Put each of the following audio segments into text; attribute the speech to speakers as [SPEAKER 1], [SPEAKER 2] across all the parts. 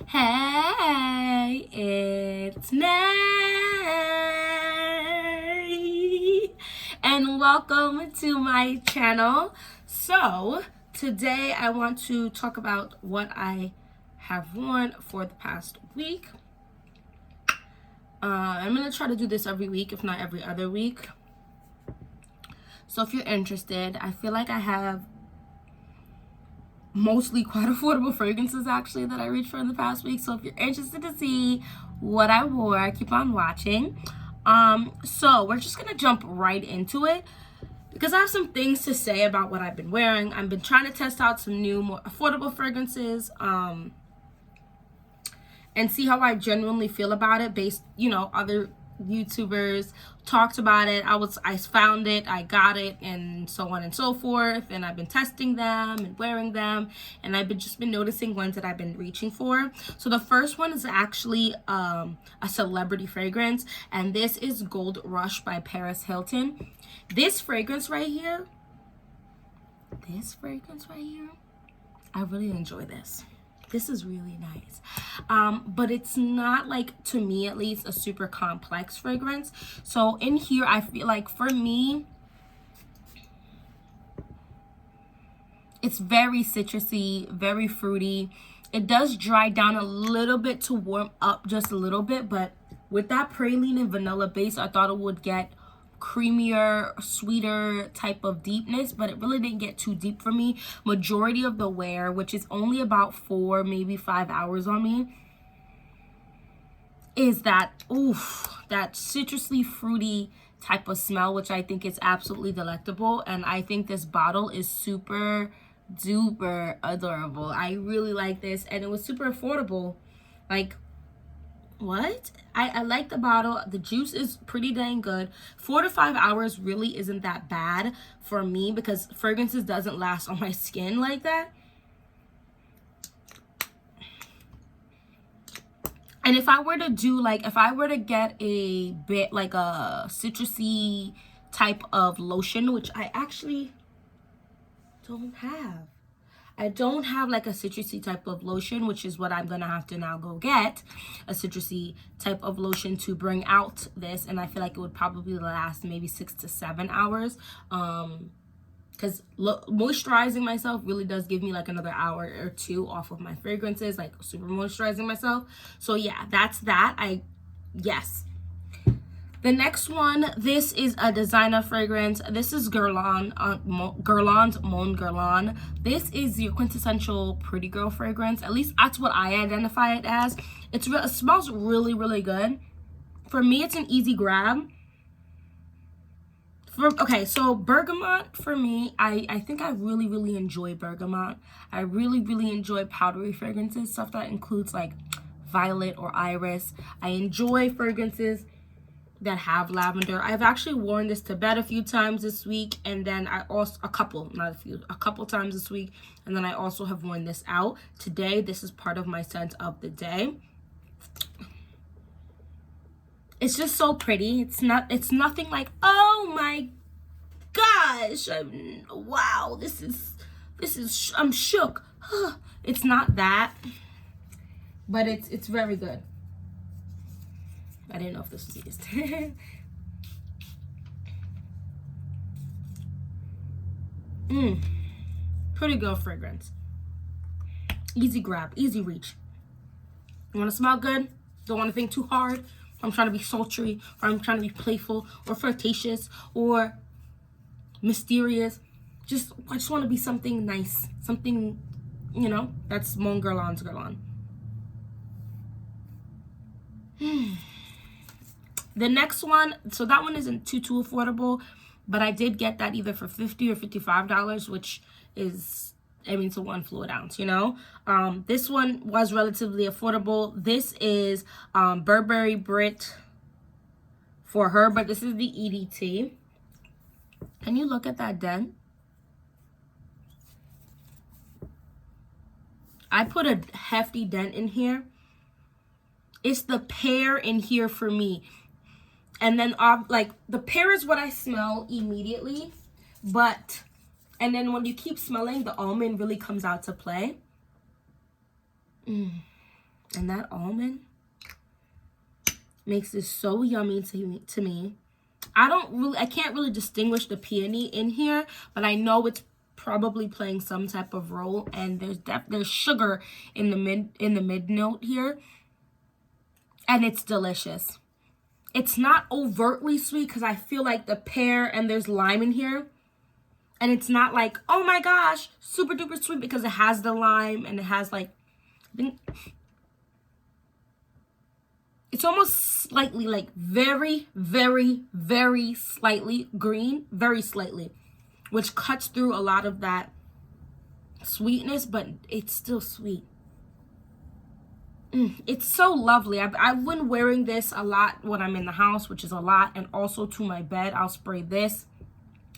[SPEAKER 1] Hey, it's Nay, and welcome to my channel. So, today I want to talk about what I have worn for the past week. I'm going to try to do this every week, if not every other week. So, if you're interested, I feel like I have mostly quite affordable fragrances actually that I reached for in the past week. So if you're interested to see what I wore, keep on watching. So we're just gonna jump right into it because I have some things to say about what I've been wearing. I've been trying to test out some new, more affordable fragrances and see how I genuinely feel about it based, other YouTubers talked about it. I found it, I got it, and so on and so forth, and I've been testing them and wearing them, and I've just been noticing ones that I've been reaching for. So the first one is actually a celebrity fragrance, and this is Gold Rush by Paris Hilton. This fragrance right here, I really enjoy this. This is really nice. But it's not, like, to me at least, a super complex fragrance. So in here, I feel like for me, it's very citrusy, very fruity. It does dry down a little bit to warm up just a little bit, but with that praline and vanilla base, I thought it would get creamier, sweeter type of deepness, but it really didn't get too deep for me. Majority of the wear, which is only about 4, maybe 5 hours on me, is that citrusly fruity type of smell, which I think is absolutely delectable. And I think this bottle is super duper adorable. I really like this, and it was super affordable. Like, what? I like the bottle. The juice is pretty dang good. 4 to 5 hours really isn't that bad for me because fragrances doesn't last on my skin like that. And if I were to do, like, if I were to get a bit like a citrusy type of lotion, which I actually don't have. I don't have like a citrusy type of lotion, which is what I'm gonna have to now go get, a citrusy type of lotion to bring out this. And I feel like it would probably last maybe 6 to 7 hours. Because moisturizing myself really does give me like another hour or 2 off of my fragrances, like super moisturizing myself. So yeah, that's that. Yes. The next one, this is a designer fragrance. This is Guerlain's Mon Guerlain. This is your quintessential pretty girl fragrance. At least that's what I identify it as. It smells really, really good. For me, it's an easy grab. So bergamot for me, I think I really, really enjoy bergamot. I really, really enjoy powdery fragrances, stuff that includes like violet or iris. I enjoy fragrances that have lavender. I've actually worn this to bed a few times this week, and then a couple times this week, and then I also have worn this out today. This is part of my scent of the day. It's just so pretty. It's nothing like, oh my gosh, wow, this is I'm shook. It's not that, but it's very good. I didn't know if this was used. Pretty girl fragrance. Easy grab, easy reach. You want to smell good? Don't want to think too hard. I'm trying to be sultry, or I'm trying to be playful, or flirtatious, or mysterious. I just want to be something nice, something, that's Mon Guerlain's Guerlain. The next one, so that one isn't too affordable, but I did get that either for $50 or $55, which is, it's a 1 fluid ounce, This one was relatively affordable. This is Burberry Brit for her, but this is the EDT. Can you look at that dent? I put a hefty dent in here. It's the pear in here for me. And then, like, the pear is what I smell immediately. And then when you keep smelling, the almond really comes out to play. And that almond makes this so yummy to me. I can't really distinguish the peony in here, but I know it's probably playing some type of role, and there's sugar in the mid note here, and it's delicious. It's not overtly sweet because I feel like the pear and there's lime in here, and it's not like, oh my gosh, super duper sweet, because it has the lime and it has like, I think it's almost slightly like very, very, very slightly green, very slightly, which cuts through a lot of that sweetness, but it's still sweet. It's so lovely. I've been wearing this a lot when I'm in the house, which is a lot, and also to my bed. I'll spray this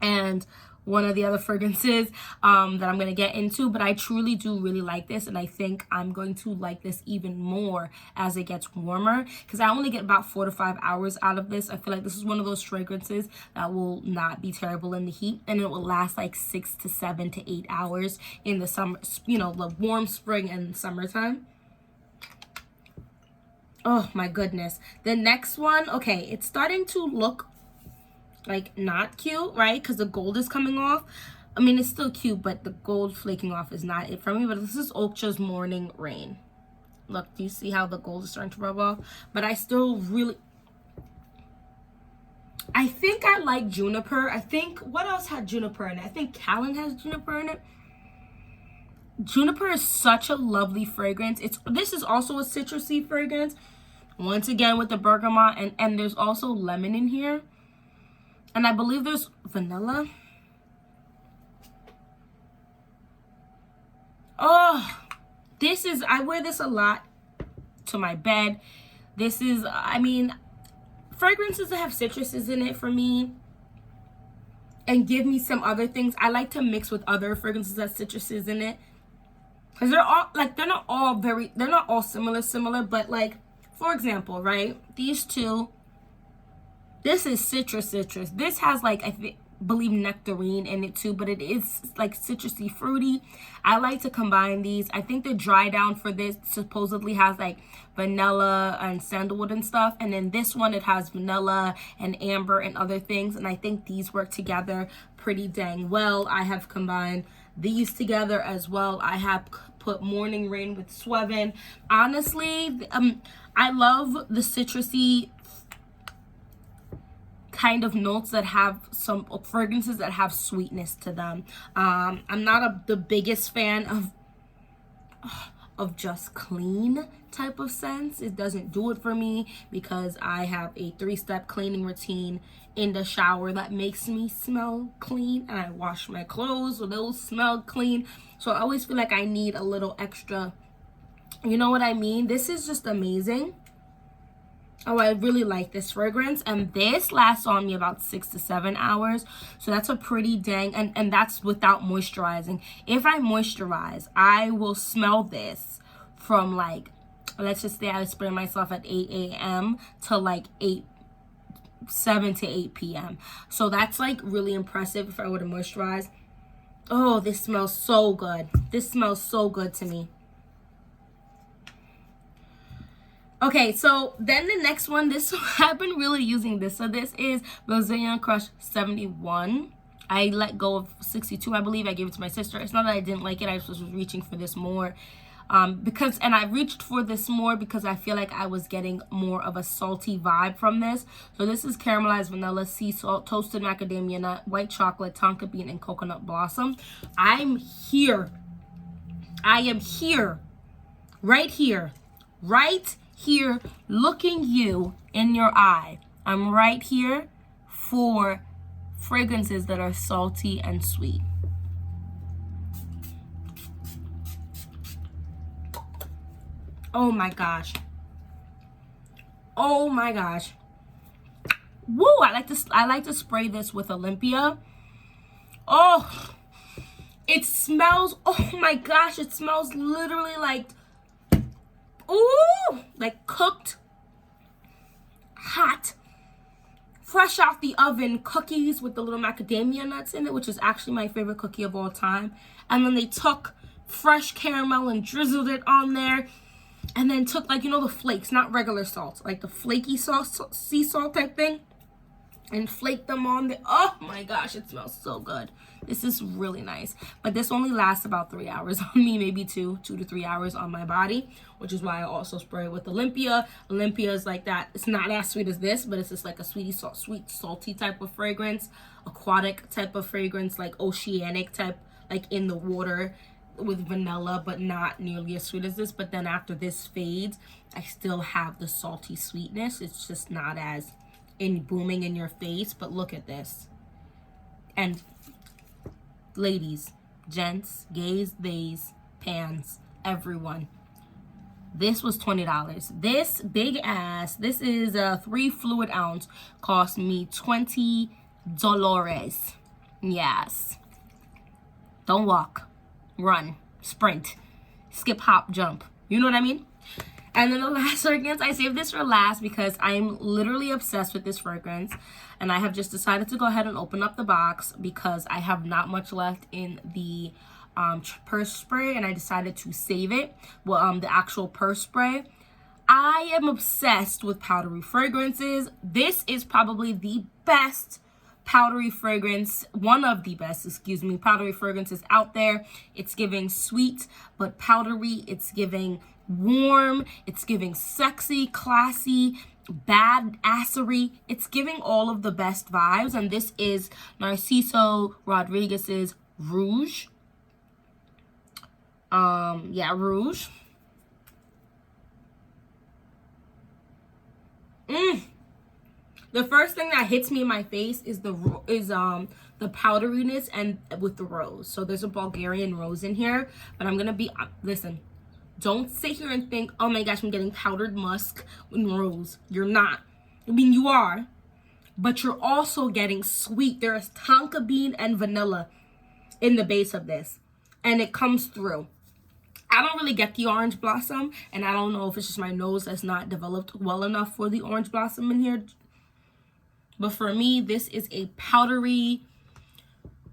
[SPEAKER 1] and one of the other fragrances that I'm going to get into, but I truly do really like this, and I think I'm going to like this even more as it gets warmer, because I only get about 4 to 5 hours out of this. I feel like this is one of those fragrances that will not be terrible in the heat, and it will last like 6 to 7 to 8 hours in the summer, you know, the warm spring and summertime. Oh my goodness. The next one, okay, it's starting to look like not cute, right? Because the gold is coming off. I mean, it's still cute, but the gold flaking off is not it for me. But this is Oakcha's Morning Rain. Look, do you see how the gold is starting to rub off? But I still really, I think I like juniper. I think, what else had juniper in it? I think Callan has juniper in it. Juniper is such a lovely fragrance. This is also a citrusy fragrance, once again with the bergamot, and there's also lemon in here, and I believe there's vanilla. Oh, this is, I wear this a lot to my bed. This is, I mean, fragrances that have citruses in it for me and give me some other things, I like to mix with other fragrances that have citruses in it. Because they're all, like, they're not all similar, but, like, for example, right, these two, this is citrus. This has, like, I believe nectarine in it, too, but it is, like, citrusy, fruity. I like to combine these. I think the dry down for this supposedly has, like, vanilla and sandalwood and stuff, and then this one, it has vanilla and amber and other things, and I think these work together pretty dang well. I have combined these together as well. I have put Morning Rain with Swevin. Honestly, I love the citrusy kind of notes that have some fragrances that have sweetness to them. I'm not the biggest fan of just clean type of scents. It doesn't do it for me because I have a 3-step cleaning routine in the shower that makes me smell clean, and I wash my clothes so those smell clean. So I always feel like I need a little extra, you know what I mean? This is just amazing. Oh, I really like this fragrance, and this lasts on me about 6 to 7 hours, so that's a pretty dang, and that's without moisturizing. If I moisturize, I will smell this from, like, let's just say I spray myself at 8 a.m. to like 7 to 8 p.m. So that's like really impressive if I were to moisturize. Oh, this smells so good. This smells so good to me. Okay, so then the next one, this I've been really using this. So this is Brazilian Crush 71. I let go of 62, I believe. I gave it to my sister. It's not that I didn't like it. I just was reaching for this more. And I reached for this more because I feel like I was getting more of a salty vibe from this. So this is caramelized vanilla, sea salt, toasted macadamia nut, white chocolate, tonka bean, and coconut blossom. I am here, right here, looking you in your eye. I'm right here for fragrances that are salty and sweet. Oh my gosh. Oh my gosh. Woo, I like to spray this with Olympia. Oh, it smells, oh my gosh, it smells literally like, ooh, like cooked, hot, fresh out the oven cookies with the little macadamia nuts in it, which is actually my favorite cookie of all time. And then they took fresh caramel and drizzled it on there. and then took, like, you know, the flakes, not regular salt, like the flaky salt, sea salt type thing, and flaked them on the, oh my gosh, it smells so good. This is really nice. But this only lasts about 3 hours on me, maybe 2 to 3 hours on my body, which is why I also spray it with Olympia. Olympia is like that. It's not as sweet as this, but it's just like a sweet, salty type of fragrance, aquatic type of fragrance, like oceanic type, like in the water with vanilla, but not nearly as sweet as this. But then after this fades, I still have the salty sweetness. It's just not as booming in your face. But look at this. And ladies, gents, gays, theys, pans, everyone, this was $20. This big ass, this is a 3 fluid ounce, cost me $20. Yes. Don't walk, run, sprint, skip, hop, jump. You know what I mean? And then the last fragrance, I saved this for last because I'm literally obsessed with this fragrance. And I have just decided to go ahead and open up the box because I have not much left in the purse spray. And I decided to save it. Well, the actual purse spray. I am obsessed with powdery fragrances. This is probably the best powdery fragrance, one of the best, powdery fragrances out there. It's giving sweet but powdery. It's giving warm. It's giving sexy, classy, bad-assery. It's giving all of the best vibes. And this is Narciso Rodriguez's Rouge. Rouge. The first thing that hits me in my face is the powderiness and with the rose. So there's a Bulgarian rose in here, but I'm gonna be listen. Don't sit here and think, oh my gosh, I'm getting powdered musk and rose. You're not. I mean, you are, but you're also getting sweet. There is tonka bean and vanilla in the base of this, and it comes through. I don't really get the orange blossom, and I don't know if it's just my nose that's not developed well enough for the orange blossom in here. But for me, this is a powdery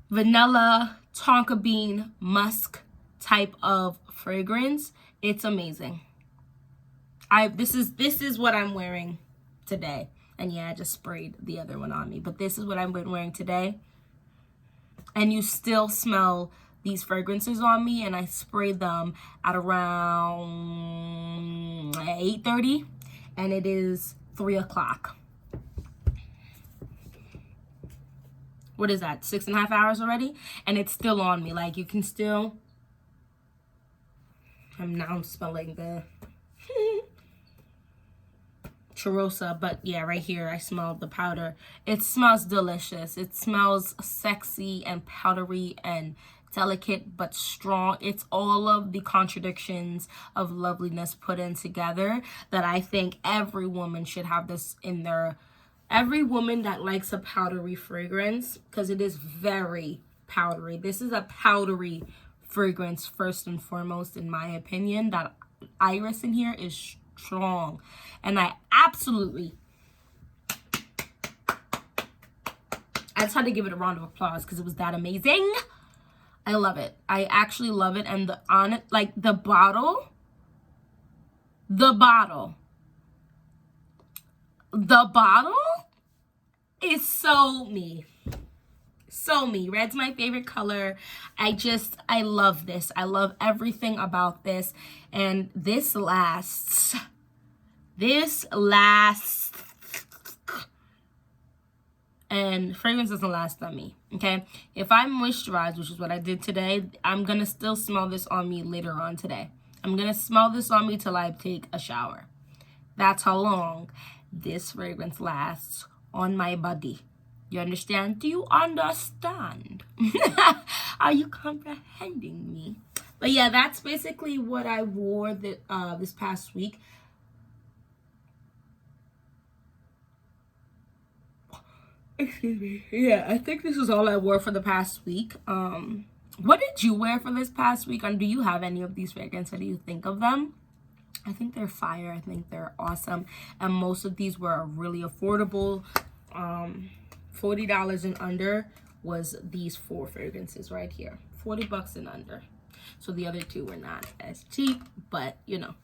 [SPEAKER 1] vanilla tonka bean musk type of fragrance. It's amazing. This is what I'm wearing today. And yeah, I just sprayed the other one on me, but this is what I've been wearing today. And you still smell these fragrances on me, and I sprayed them at around 8:30, and it is 3 o'clock. What is that, 6.5 hours already? And it's still on me. Like, you can still, I'm now smelling the Charosa, but yeah, right here I smell the powder. It smells delicious. It smells sexy and powdery and delicate but strong. It's all of the contradictions of loveliness put in together that I think every woman should have this in their, every woman that likes a powdery fragrance, because it is very powdery. This is a powdery fragrance first and foremost, in my opinion. That iris in here is strong, and I just had to give it a round of applause because it was that amazing. I love it. I actually love it. And the bottle is so me. So me. Red's my favorite color. I love this. I love everything about this. And this lasts. And fragrance doesn't last on me, okay? If I moisturize, which is what I did today, I'm going to still smell this on me later on today. I'm going to smell this on me till I take a shower. That's how long this fragrance lasts on my body. You understand? Do you understand? Are you comprehending me? But yeah, that's basically what I wore this past week. Excuse me. Yeah, I think this is all I wore for the past week. What did you wear for this past week? And do you have any of these fragrances? How do you think of them? I think they're fire. I think they're awesome. And most of these were really affordable. $40 and under was these 4 fragrances right here. $40 and under. So the other 2 were not as cheap, but you know.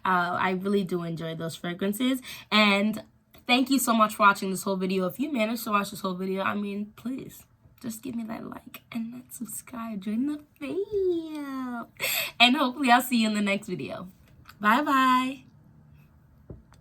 [SPEAKER 1] I really do enjoy those fragrances. And thank you so much for watching this whole video. If you managed to watch this whole video, I mean, please just give me that like and that subscribe. Join the fam. And hopefully I'll see you in the next video. Bye bye.